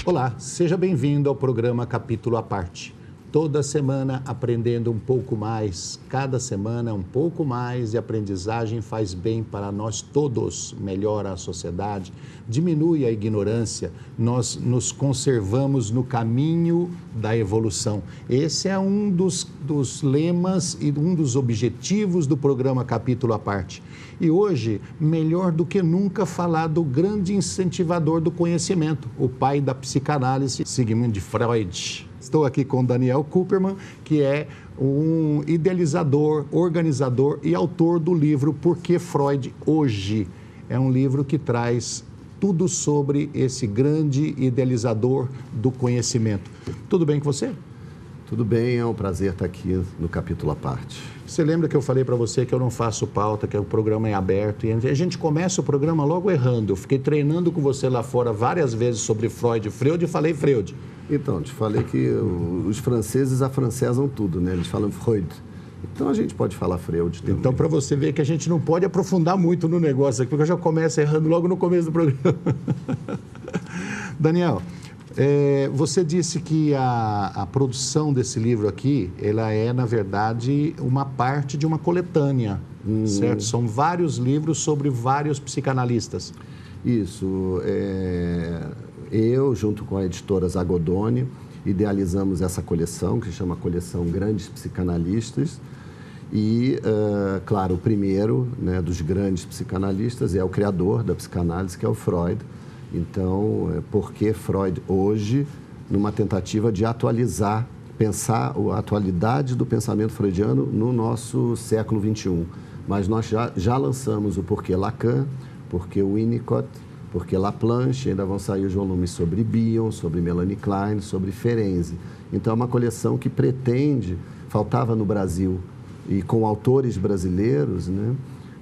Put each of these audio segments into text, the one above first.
Olá, seja bem-vindo ao programa Capítulo à Parte. Toda semana aprendendo um pouco mais, cada semana um pouco mais, e a aprendizagem faz bem para nós todos, melhora a sociedade, diminui a ignorância, nós nos conservamos no caminho da evolução. Esse é um dos lemas e um dos objetivos do programa Capítulo à Parte. E hoje, melhor do que nunca, falar do grande incentivador do conhecimento, o pai da psicanálise, Sigmund Freud. Estou aqui com Daniel Kupperman, que é um idealizador, organizador e autor do livro Por que Freud Hoje? É um livro que traz tudo sobre esse grande idealizador do conhecimento. Tudo bem com você? Tudo bem, é um prazer estar aqui no Capítulo à Parte. Você lembra que eu falei para você que eu não faço pauta, que o programa é aberto, e a gente começa o programa logo errando. Eu fiquei treinando com você lá fora várias vezes sobre Freud e falei Freud. Então, te falei que os franceses afrancesam tudo, né? Eles falam Freud. Então, a gente pode falar Freud também. Então, para você ver que a gente não pode aprofundar muito no negócio aqui, porque eu já começo errando logo no começo do programa. Daniel, você disse que a produção desse livro aqui, ela é, na verdade, uma parte de uma coletânea, certo? São vários livros sobre vários psicanalistas. Isso. Eu, junto com a editora Zagodoni, idealizamos essa coleção, que se chama Coleção Grandes Psicanalistas. E, claro, o primeiro, né, dos grandes psicanalistas é o criador da psicanálise, que é o Freud. Então, por que Freud hoje, numa tentativa de atualizar, pensar a atualidade do pensamento freudiano no nosso século XXI. Mas nós já lançamos o Porquê Lacan, Porquê Winnicott, Porquê Laplanche, ainda vão sair os volumes sobre Bion, sobre Melanie Klein, sobre Ferenczi. Então, é uma coleção que pretende, faltava no Brasil, e com autores brasileiros, né,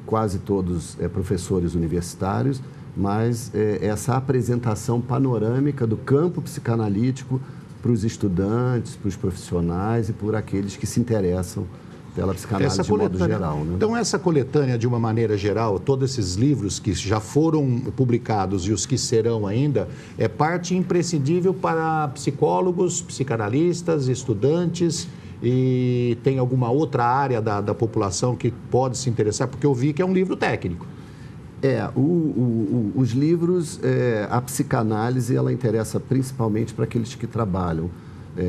quase todos professores universitários, mas essa apresentação panorâmica do campo psicanalítico para os estudantes, para os profissionais e por aqueles que se interessam pela psicanálise de modo geral. Né? Então, essa coletânea, de uma maneira geral, todos esses livros que já foram publicados e os que serão ainda, é parte imprescindível para psicólogos, psicanalistas, estudantes, e tem alguma outra área da população que pode se interessar? Porque eu vi que é um livro técnico. Os livros, a psicanálise, ela interessa principalmente para aqueles que trabalham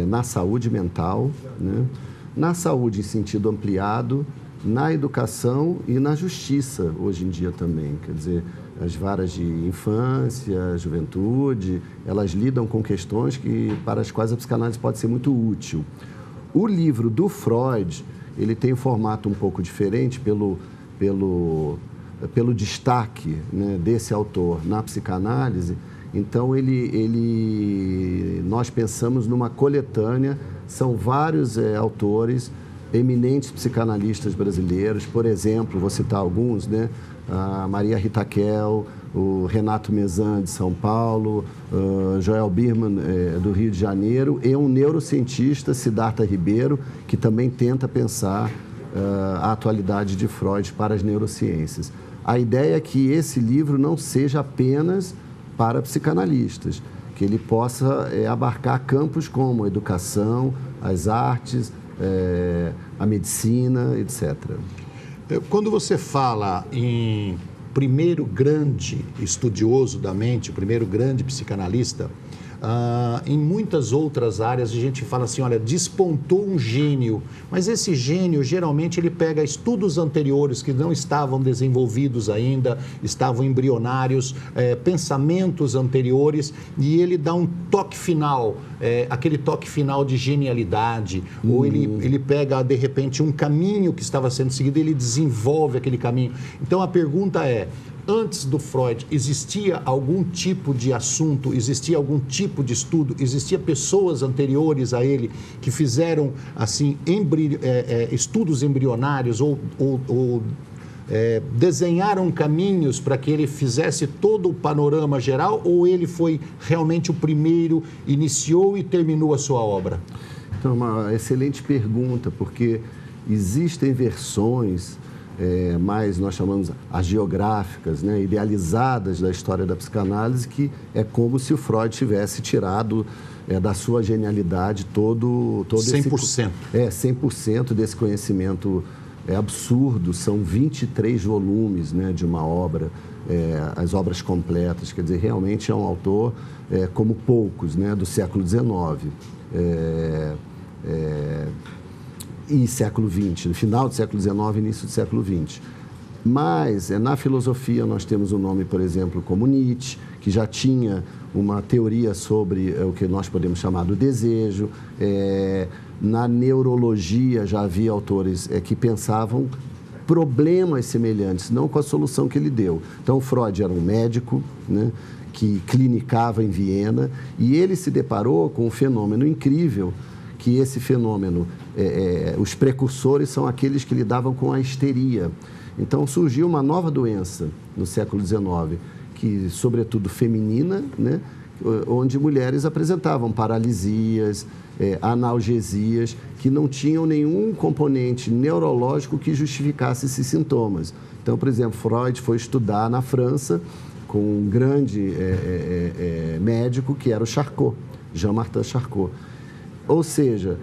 na saúde mental, né? Na saúde em sentido ampliado, na educação e na justiça, hoje em dia também. Quer dizer, as varas de infância, juventude, elas lidam com questões para as quais a psicanálise pode ser muito útil. O livro do Freud, ele tem um formato um pouco diferente pelo destaque, né, desse autor na psicanálise. Então, nós pensamos numa coletânea, são vários autores, eminentes psicanalistas brasileiros, por exemplo, vou citar alguns, né, a Maria Rita Kell, o Renato Mezan, de São Paulo, Joel Birman, do Rio de Janeiro, e um neurocientista, Siddhartha Ribeiro, que também tenta pensar a atualidade de Freud para as neurociências. A ideia é que esse livro não seja apenas para psicanalistas, que ele possa abarcar campos como a educação, as artes, a medicina, etc. Quando você fala em primeiro grande estudioso da mente, o primeiro grande psicanalista, em muitas outras áreas a gente fala assim, olha, despontou um gênio, mas esse gênio geralmente ele pega estudos anteriores que não estavam desenvolvidos ainda, estavam embrionários, pensamentos anteriores, e ele dá um toque final, aquele toque final de genialidade, ou ele pega de repente um caminho que estava sendo seguido e ele desenvolve aquele caminho. Então a pergunta é, antes do Freud, existia algum tipo de assunto, existia algum tipo de estudo, existia pessoas anteriores a ele que fizeram assim estudos embrionários ou desenharam caminhos para que ele fizesse todo o panorama geral, ou ele foi realmente o primeiro, iniciou e terminou a sua obra? Então, uma excelente pergunta, porque existem versões mais nós chamamos agiográficas, né, idealizadas da história da psicanálise, que é como se o Freud tivesse tirado da sua genialidade todo 100%. 100% desse conhecimento absurdo. São 23 volumes, né, de uma obra, as obras completas. Quer dizer, realmente é um autor como poucos, né, do século XIX. E século XX, no final do século XIX, início do século XX. Mas, na filosofia, nós temos um nome, por exemplo, como Nietzsche, que já tinha uma teoria sobre o que nós podemos chamar do desejo. Na neurologia, já havia autores que pensavam problemas semelhantes, não com a solução que ele deu. Então, Freud era um médico, né, que clinicava em Viena, e ele se deparou com um fenômeno incrível, que esse fenômeno, os precursores são aqueles que lidavam com a histeria. Então, surgiu uma nova doença no século XIX, que, sobretudo feminina, né, onde mulheres apresentavam paralisias, analgesias, que não tinham nenhum componente neurológico que justificasse esses sintomas. Então, por exemplo, Freud foi estudar na França com um grande médico, que era o Charcot, Jean-Martin Charcot. Ou seja,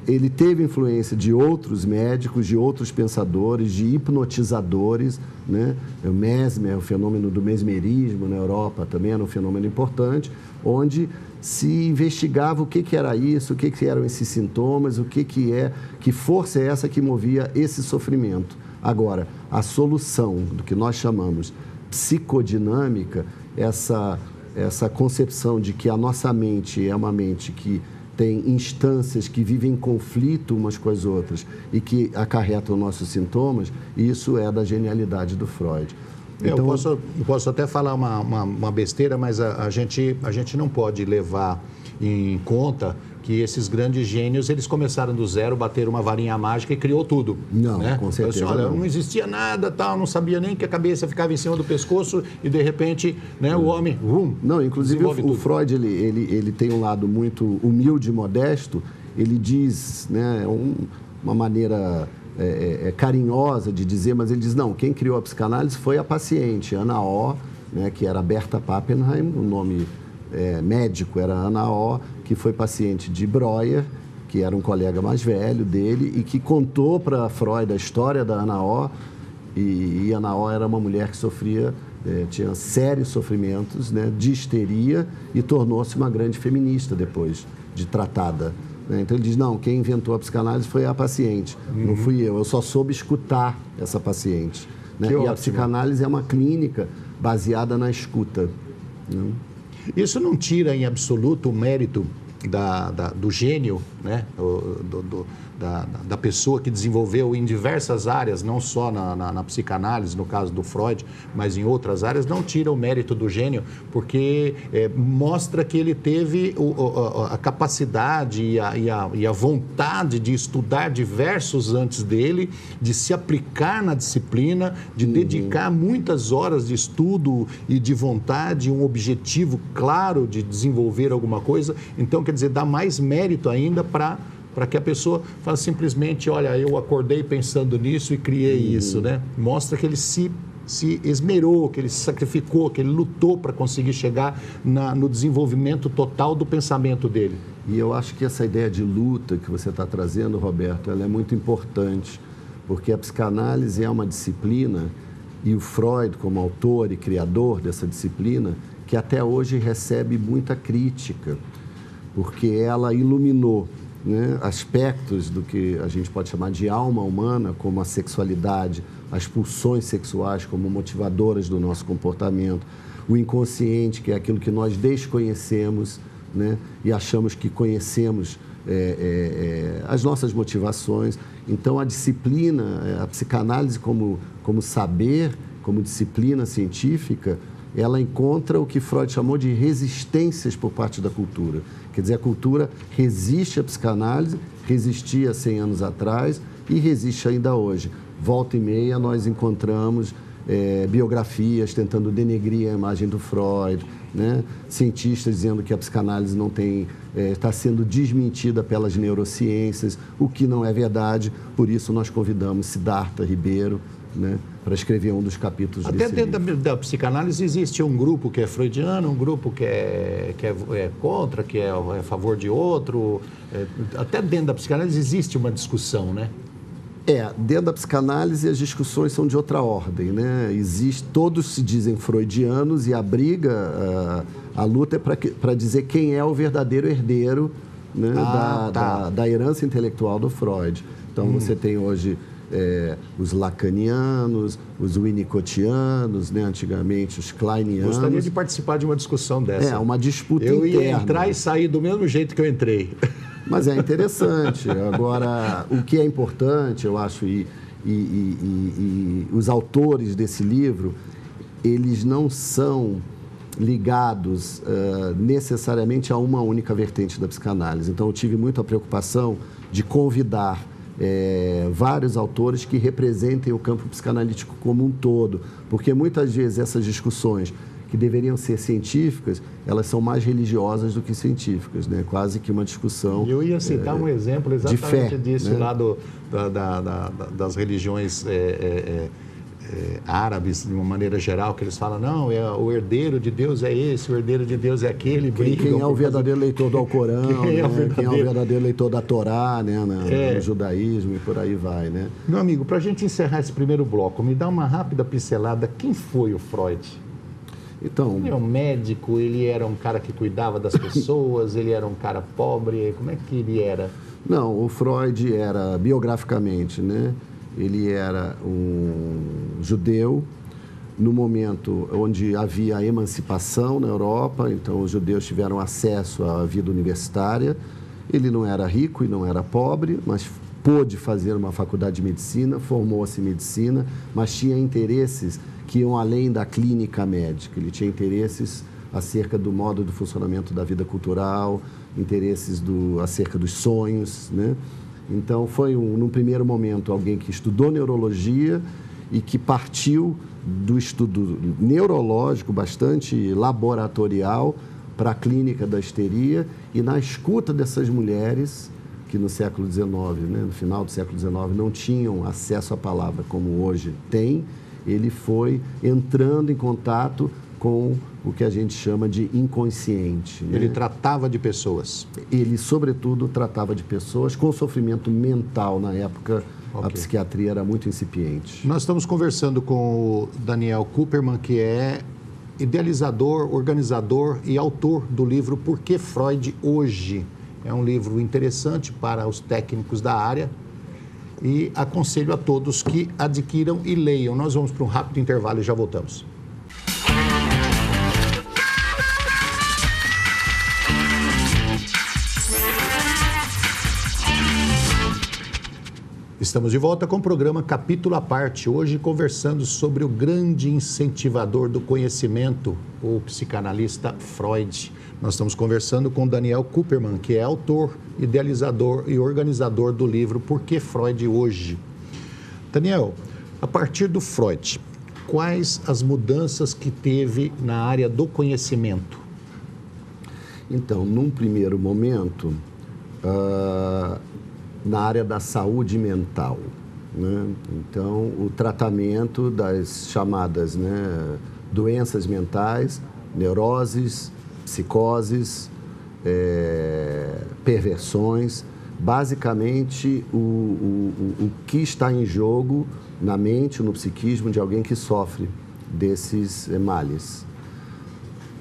ele teve influência de outros médicos, de outros pensadores, de hipnotizadores, né? O Mesmer, o fenômeno do mesmerismo na Europa também era um fenômeno importante, onde se investigava o que era isso, o que eram esses sintomas, que força é essa que movia esse sofrimento. Agora, a solução do que nós chamamos psicodinâmica, essa concepção de que a nossa mente é uma mente que tem instâncias que vivem em conflito umas com as outras e que acarretam nossos sintomas, isso é da genialidade do Freud. Então, eu posso até falar uma besteira, mas a gente não pode levar em conta que esses grandes gênios, eles começaram do zero, bateram uma varinha mágica e criou tudo. Não, né? Com certeza. Olha, não existia nada, tal, não sabia nem que a cabeça ficava em cima do pescoço e, de repente, né, o homem... Não, inclusive o Freud, ele tem um lado muito humilde e modesto. Ele diz, né, uma maneira carinhosa de dizer, mas ele diz, não, quem criou a psicanálise foi a paciente, Ana O, né, que era Berta Pappenheim, o nome médico era Ana O, que foi paciente de Breuer, que era um colega mais velho dele, e que contou para Freud a história da Ana O, e Ana O era uma mulher que sofria, tinha sérios sofrimentos, né, de histeria, e tornou-se uma grande feminista depois de tratada. Né? Então ele diz, não, quem inventou a psicanálise foi a paciente, não fui eu só soube escutar essa paciente. Né? E a psicanálise é uma clínica baseada na escuta. Né? Isso não tira em absoluto o mérito do gênio, né? Da pessoa que desenvolveu em diversas áreas, não só na psicanálise, no caso do Freud, mas em outras áreas, não tira o mérito do gênio, porque mostra que ele teve a capacidade e a vontade de estudar diversos antes dele, de se aplicar na disciplina, de dedicar muitas horas de estudo e de vontade, um objetivo claro de desenvolver alguma coisa. Então, quer dizer, dá mais mérito ainda para que a pessoa fale simplesmente, olha, eu acordei pensando nisso e criei isso, né? Mostra que ele se esmerou, que ele se sacrificou, que ele lutou para conseguir chegar no desenvolvimento total do pensamento dele. E eu acho que essa ideia de luta que você está trazendo, Roberto, ela é muito importante, porque a psicanálise é uma disciplina, e o Freud, como autor e criador dessa disciplina, que até hoje recebe muita crítica, porque ela iluminou, né, aspectos do que a gente pode chamar de alma humana, como a sexualidade, as pulsões sexuais como motivadoras do nosso comportamento, o inconsciente, que é aquilo que nós desconhecemos, né, e achamos que conhecemos as nossas motivações. Então, a disciplina, a psicanálise como saber, como disciplina científica, ela encontra o que Freud chamou de resistências por parte da cultura. Quer dizer, a cultura resiste à psicanálise, resistia 100 anos atrás e resiste ainda hoje. Volta e meia nós encontramos biografias tentando denegrir a imagem do Freud, né? Cientistas dizendo que a psicanálise não tem, está sendo desmentida pelas neurociências, o que não é verdade. Por isso nós convidamos Siddhartha Ribeiro, né, para escrever um dos capítulos Até desse dentro livro. da psicanálise existe um grupo que é freudiano, um grupo que é contra, que é a favor de outro. Até dentro da psicanálise existe uma discussão, né? Dentro da psicanálise as discussões são de outra ordem, né? Todos se dizem freudianos e a briga, a luta é para dizer quem é o verdadeiro herdeiro, né, da herança intelectual do Freud. Então você tem hoje os lacanianos, os winnicottianos, né, antigamente os kleinianos. Gostaria de participar de uma discussão dessa. Uma disputa interna. Eu ia entrar e sair do mesmo jeito que eu entrei. Mas é interessante. Agora, o que é importante, eu acho, e os autores desse livro, eles não são ligados necessariamente a uma única vertente da psicanálise. Então, eu tive muita preocupação de convidar vários autores que representem o campo psicanalítico como um todo, porque muitas vezes essas discussões que deveriam ser científicas, elas são mais religiosas do que científicas, né? Quase que uma discussão. Eu ia citar um exemplo exatamente de fé, disso, né? lá das religiões árabes, de uma maneira geral, que eles falam, não, o herdeiro de Deus é esse, o herdeiro de Deus é aquele. Quem é o verdadeiro leitor do Alcorão, quem é o verdadeiro leitor da Torá, né? No judaísmo e por aí vai, né? Meu amigo, para a gente encerrar esse primeiro bloco, me dá uma rápida pincelada, quem foi o Freud? Então, ele é um médico, ele era um cara que cuidava das pessoas, ele era um cara pobre, como é que ele era? Não, o Freud era, biograficamente, né? Ele era um judeu no momento onde havia a emancipação na Europa, então os judeus tiveram acesso à vida universitária. Ele não era rico e não era pobre, mas pôde fazer uma faculdade de medicina, formou-se em medicina, mas tinha interesses que iam além da clínica médica. Ele tinha interesses acerca do modo do funcionamento da vida cultural, interesses acerca dos sonhos, né? Então, foi, num primeiro momento, alguém que estudou neurologia e que partiu do estudo neurológico, bastante laboratorial, para a clínica da histeria, e na escuta dessas mulheres, que no século XIX, né, no final do século XIX, não tinham acesso à palavra como hoje tem, ele foi entrando em contato com o que a gente chama de inconsciente, né? Ele tratava de pessoas. Ele, sobretudo, tratava de pessoas com sofrimento mental. Na época, a psiquiatria era muito incipiente. Nós estamos conversando com o Daniel Kuperman, que é idealizador, organizador e autor do livro Por que Freud Hoje? É um livro interessante para os técnicos da área e aconselho a todos que adquiram e leiam. Nós vamos para um rápido intervalo e já voltamos. Estamos de volta com o programa Capítulo à Parte, hoje conversando sobre o grande incentivador do conhecimento, o psicanalista Freud. Nós estamos conversando com Daniel Kuperman, que é autor, idealizador e organizador do livro Por que Freud Hoje? Daniel, a partir do Freud, quais as mudanças que teve na área do conhecimento? Então, num primeiro momento, na área da saúde mental, né? Então, o tratamento das chamadas, né, doenças mentais, neuroses, psicoses, perversões, basicamente o que está em jogo na mente, no psiquismo de alguém que sofre desses males.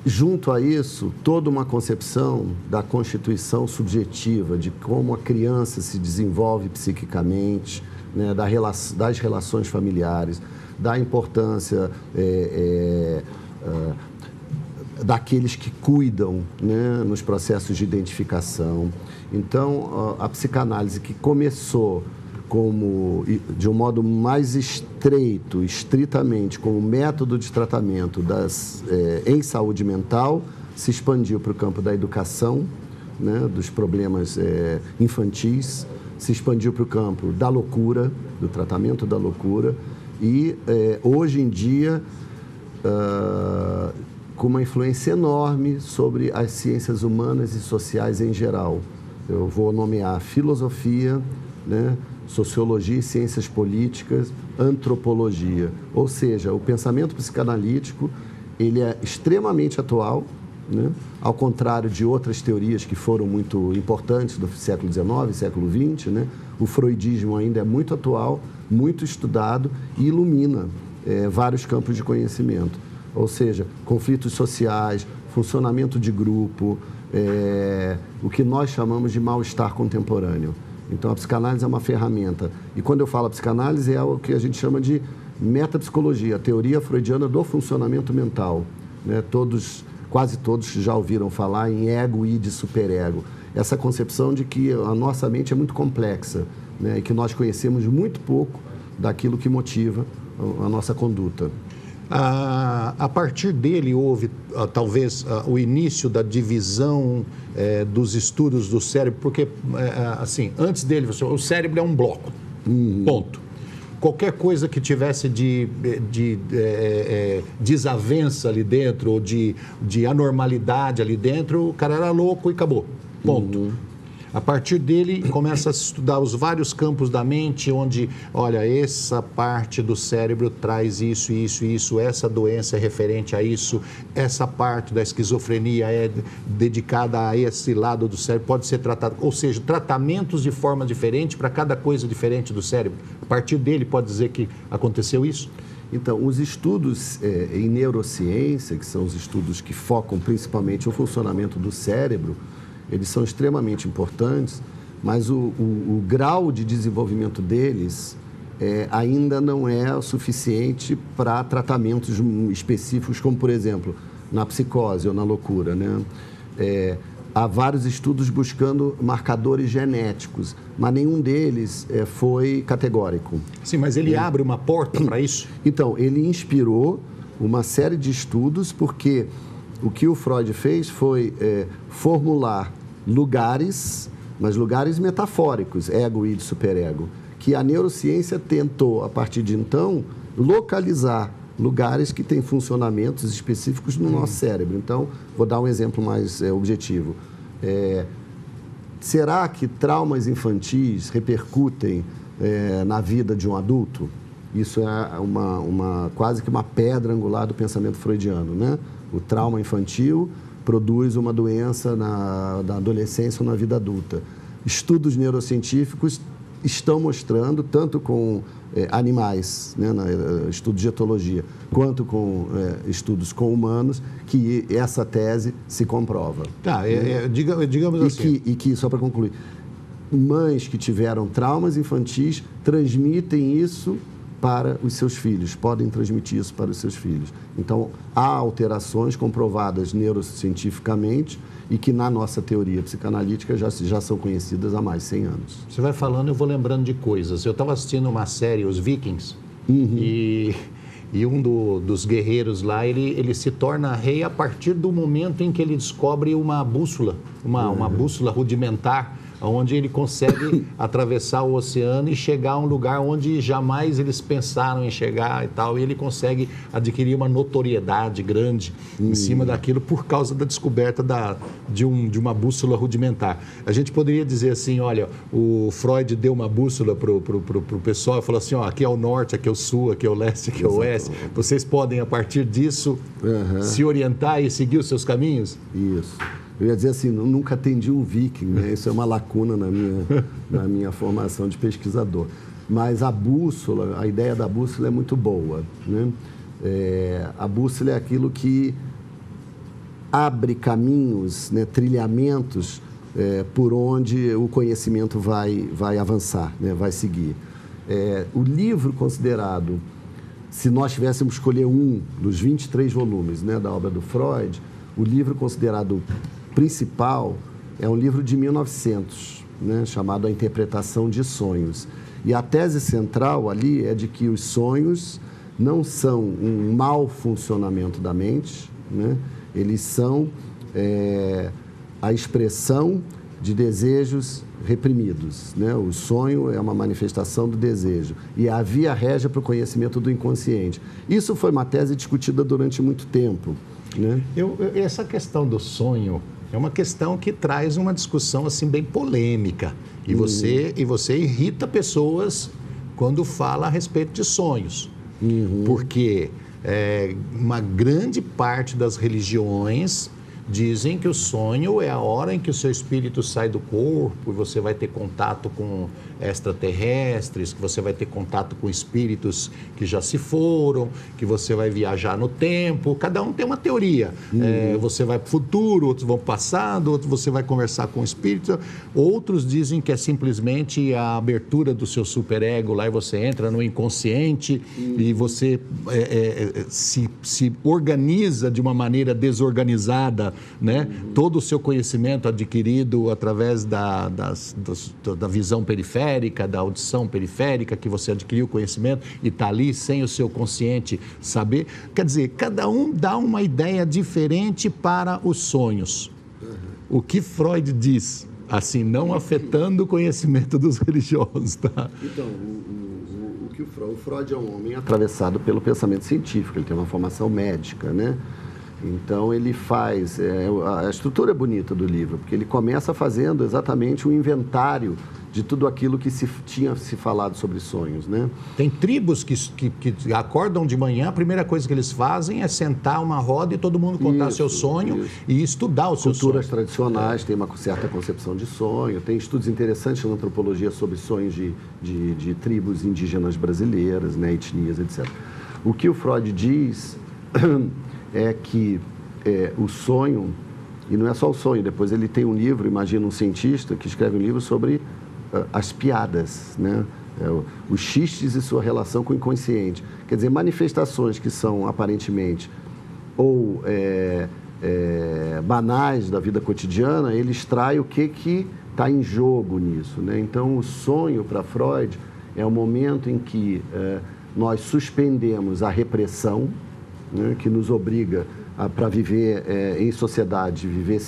Junto a isso, toda uma concepção da constituição subjetiva, de como a criança se desenvolve psiquicamente, né, das relações familiares, da importância daqueles que cuidam, né, nos processos de identificação. Então, a psicanálise que começou de um modo mais estreito, estritamente, como método de tratamento em saúde mental, se expandiu para o campo da educação, né, dos problemas infantis, se expandiu para o campo da loucura, do tratamento da loucura, e hoje em dia, com uma influência enorme sobre as ciências humanas e sociais em geral. Eu vou nomear filosofia, né, sociologia e ciências políticas, antropologia. Ou seja, o pensamento psicanalítico ele é extremamente atual, né? Ao contrário de outras teorias que foram muito importantes do século XIX, século XX, né? O freudismo ainda é muito atual, muito estudado e ilumina vários campos de conhecimento. Ou seja, conflitos sociais, funcionamento de grupo, o que nós chamamos de mal-estar contemporâneo. Então, a psicanálise é uma ferramenta. E quando eu falo psicanálise, é o que a gente chama de metapsicologia, a teoria freudiana do funcionamento mental, né? Quase todos já ouviram falar em ego, id, superego. Essa concepção de que a nossa mente é muito complexa, né? E que nós conhecemos muito pouco daquilo que motiva a nossa conduta. A partir dele houve, talvez, o início da divisão dos estudos do cérebro, porque, assim, antes dele, o cérebro é um bloco, ponto. Qualquer coisa que tivesse de desavença ali dentro, ou de anormalidade ali dentro, o cara era louco e acabou, ponto. A partir dele, começa a estudar os vários campos da mente, onde, olha, essa parte do cérebro traz isso, isso, isso, essa doença é referente a isso, essa parte da esquizofrenia é dedicada a esse lado do cérebro, pode ser tratado, ou seja, tratamentos de forma diferente para cada coisa diferente do cérebro. A partir dele, pode dizer que aconteceu isso? Então, os estudos em neurociência, que são os estudos que focam principalmente o funcionamento do cérebro, eles são extremamente importantes, mas o grau de desenvolvimento deles ainda não é o suficiente para tratamentos específicos, como, por exemplo, na psicose ou na loucura, né? Há vários estudos buscando marcadores genéticos, mas nenhum deles foi categórico. Sim, mas ele abre uma porta para isso? Então, ele inspirou uma série de estudos, porque o que o Freud fez foi formular lugares, mas lugares metafóricos, ego, id, superego, que a neurociência tentou, a partir de então, localizar lugares que têm funcionamentos específicos no nosso cérebro. Então, vou dar um exemplo mais objetivo. Será que traumas infantis repercutem na vida de um adulto? Isso é quase que uma pedra angular do pensamento freudiano, né? O trauma infantil produz uma doença na adolescência ou na vida adulta. Estudos neurocientíficos estão mostrando, tanto com animais, né, estudos de etologia, quanto com estudos com humanos, que essa tese se comprova. Tá, digamos assim. E que, só para concluir, mães que tiveram traumas infantis transmitem isso para os seus filhos, podem transmitir isso para os seus filhos. Então, há alterações comprovadas neurocientificamente e que na nossa teoria psicanalítica já são conhecidas há mais de 100 anos. Você vai falando, eu vou lembrando de coisas. Eu estava assistindo uma série, Os Vikings, e um dos guerreiros lá, ele se torna rei a partir do momento em que ele descobre uma bússola, uma bússola rudimentar, onde ele consegue atravessar o oceano e chegar a um lugar onde jamais eles pensaram em chegar e tal, e ele consegue adquirir uma notoriedade grande em cima daquilo por causa da descoberta de uma bússola rudimentar. A gente poderia dizer assim, olha, o Freud deu uma bússola pro pessoal e falou assim, ó, aqui é o norte, aqui é o sul, aqui é o leste, aqui é o oeste. Vocês podem, a partir disso, se orientar e seguir os seus caminhos? Isso. Eu ia dizer assim, nunca atendi um viking, né? Isso é uma lacuna na minha formação de pesquisador. Mas a bússola, a ideia da bússola é muito boa, né? A bússola é aquilo que abre caminhos, né, trilhamentos por onde o conhecimento vai avançar, né, vai seguir. O livro considerado, se nós tivéssemos que escolher um dos 23 volumes, né, da obra do Freud, o livro considerado principal é um livro de 1900, né, chamado A Interpretação de Sonhos. E a tese central ali é de que os sonhos não são um mau funcionamento da mente, né? Eles são a expressão de desejos reprimidos, né? O sonho é uma manifestação do desejo e a via régia para o conhecimento do inconsciente. Isso foi uma tese discutida durante muito tempo, né? Essa questão do sonho é uma questão que traz uma discussão assim bem polêmica e você irrita pessoas quando fala a respeito de sonhos. Porque uma grande parte das religiões dizem que o sonho é a hora em que o seu espírito sai do corpo e você vai ter contato com extraterrestres, que você vai ter contato com espíritos que já se foram, que você vai viajar no tempo. Cada um tem uma teoria. Você vai para o futuro, outros vão para o passado, outros você vai conversar com o espírito. Outros dizem que é simplesmente a abertura do seu superego lá e você entra no inconsciente e você se organiza de uma maneira desorganizada, né? Todo o seu conhecimento adquirido através da visão periférica, da audição periférica, que você adquiriu o conhecimento e está ali sem o seu consciente saber. Quer dizer, cada um dá uma ideia diferente para os sonhos. O que Freud diz, assim, não afetando o conhecimento dos religiosos, tá? Então, o Freud é um homem atravessado pelo pensamento científico, ele tem uma formação médica, né? Então, ele faz... a estrutura é bonita do livro, porque ele começa fazendo exatamente um inventário de tudo aquilo que tinha se falado sobre sonhos, né? Tem tribos que acordam de manhã, a primeira coisa que eles fazem é sentar uma roda e todo mundo contar seu sonho e estudar o seu sonho. Culturas tradicionais têm uma certa concepção de sonho, tem estudos interessantes na antropologia sobre sonhos de tribos indígenas brasileiras, né, etnias, etc. O que o Freud diz é que o sonho, e não é só o sonho, depois ele tem um livro, imagina um cientista que escreve um livro sobre as piadas, né? Os xistes e sua relação com o inconsciente. Quer dizer, manifestações que são aparentemente ou banais da vida cotidiana, ele extrai o que está em jogo nisso, né? Então, o sonho para Freud é o momento em que nós suspendemos a repressão, né, que nos obriga para viver em sociedade, viver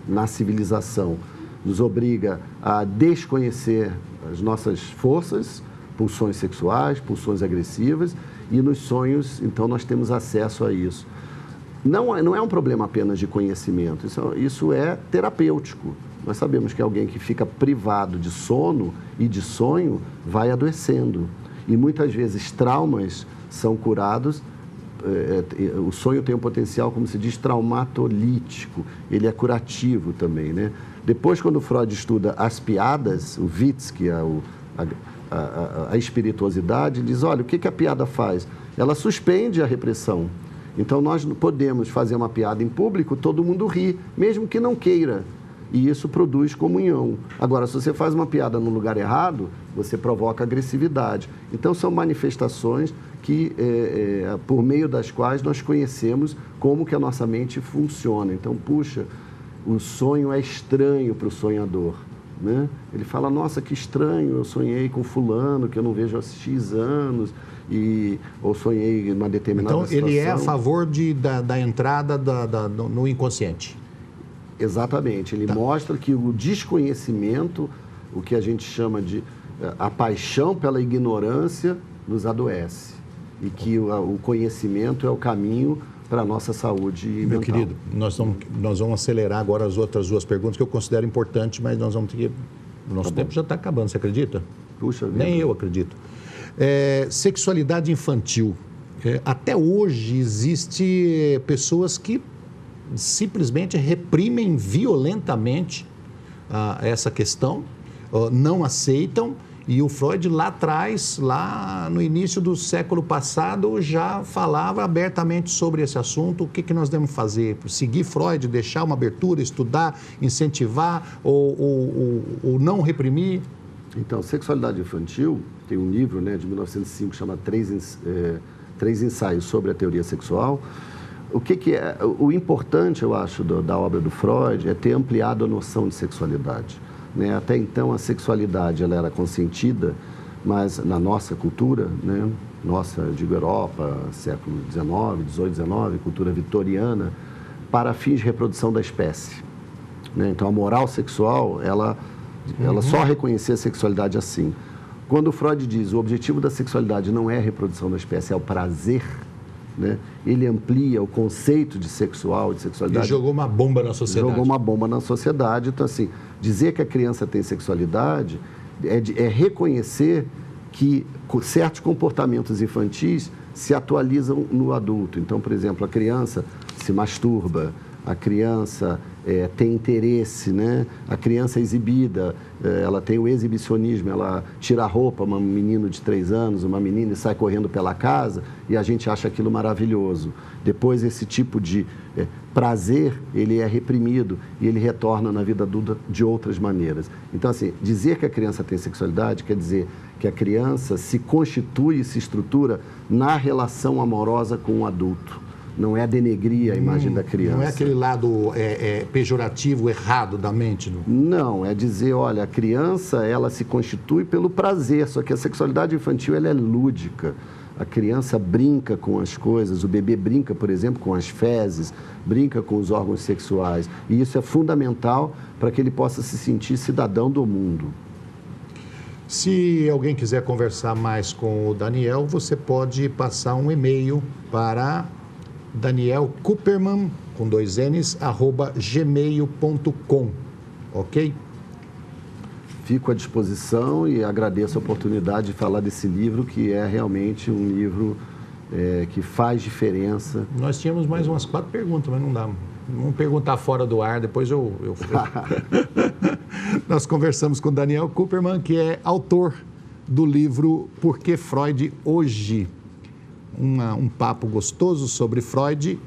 na civilização, nos obriga a desconhecer as nossas forças, pulsões sexuais, pulsões agressivas, e nos sonhos, então, nós temos acesso a isso. Não é um problema apenas de conhecimento, isso é terapêutico. Nós sabemos que alguém que fica privado de sono e de sonho vai adoecendo. E muitas vezes traumas são curados. O sonho tem um potencial, como se diz, traumatolítico. Ele é curativo também, né? Depois, quando Freud estuda as piadas, o Witz, que é a espirituosidade, ele diz, olha, o que a piada faz? Ela suspende a repressão. Então, nós podemos fazer uma piada em público, todo mundo ri, mesmo que não queira. E isso produz comunhão. Agora, se você faz uma piada no lugar errado, você provoca agressividade. Então, são manifestações por meio das quais nós conhecemos como que a nossa mente funciona. Então, puxa, o sonho é estranho para o sonhador, né? Ele fala, nossa, que estranho, eu sonhei com fulano que eu não vejo há X anos, ou sonhei em uma determinada situação. Então, ele é a favor da entrada no inconsciente. Exatamente, ele mostra que o desconhecimento, o que a gente chama de a paixão pela ignorância, nos adoece. E que o conhecimento é o caminho para a nossa saúde mental. Meu querido, nós vamos acelerar agora as outras duas perguntas que eu considero importantes, mas nós vamos ter que... O nosso tempo já está acabando, você acredita? Puxa vida. Nem eu acredito. Sexualidade infantil. Até hoje existe pessoas que simplesmente reprimem violentamente essa questão, não aceitam. E o Freud lá atrás, lá no início do século passado, já falava abertamente sobre esse assunto. O que nós devemos fazer? Seguir Freud, deixar uma abertura, estudar, incentivar ou não reprimir? Então, sexualidade infantil, tem um livro, né, de 1905 chamado Três Ensaios sobre a Teoria Sexual. O importante, eu acho, da obra do Freud é ter ampliado a noção de sexualidade. Né? Até então, a sexualidade ela era consentida, mas na nossa cultura, né? Nossa, eu digo Europa, século XIX, XVIII, XIX, cultura vitoriana, para fins de reprodução da espécie. Né? Então, a moral sexual, ela só reconhecia a sexualidade assim. Quando Freud diz o objetivo da sexualidade não é a reprodução da espécie, é o prazer, né? Ele amplia o conceito de sexual, de sexualidade. Ele jogou uma bomba na sociedade. Jogou uma bomba na sociedade. Então, assim, dizer que a criança tem sexualidade é reconhecer que certos comportamentos infantis se atualizam no adulto. Então, por exemplo, a criança se masturba, a criança tem interesse, né? A criança é exibida, ela tem o exibicionismo, ela tira a roupa, um menino de 3 anos, uma menina, e sai correndo pela casa, e a gente acha aquilo maravilhoso. Depois, esse tipo de prazer, ele é reprimido e ele retorna na vida adulta de outras maneiras. Então, assim, dizer que a criança tem sexualidade quer dizer que a criança se constitui e se estrutura na relação amorosa com o adulto. Não é denegrir a imagem da criança. Não é aquele lado pejorativo, errado da mente? Não, é dizer, olha, a criança, ela se constitui pelo prazer, só que a sexualidade infantil, ela é lúdica. A criança brinca com as coisas, o bebê brinca, por exemplo, com as fezes, brinca com os órgãos sexuais. E isso é fundamental para que ele possa se sentir cidadão do mundo. Se alguém quiser conversar mais com o Daniel, você pode passar um e-mail para Daniel Cooperman, com 2 N's, @gmail.com, ok? Fico à disposição e agradeço a oportunidade de falar desse livro, que é realmente um livro que faz diferença. Nós tínhamos mais umas 4 perguntas, mas não dá. Vamos perguntar fora do ar, depois eu... Nós conversamos com Daniel Cooperman, que é autor do livro Por que Freud Hoje? Um papo gostoso sobre Freud,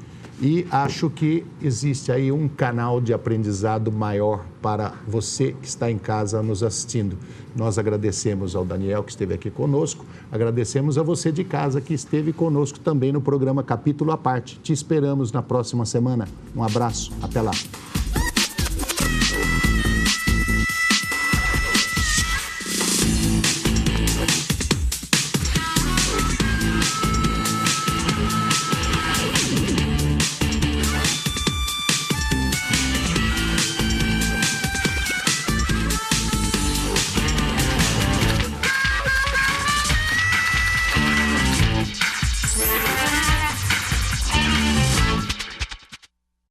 e acho que existe aí um canal de aprendizado maior para você que está em casa nos assistindo. Nós agradecemos ao Daniel que esteve aqui conosco, agradecemos a você de casa que esteve conosco também no programa Capítulo à Parte. Te esperamos na próxima semana. Um abraço, até lá.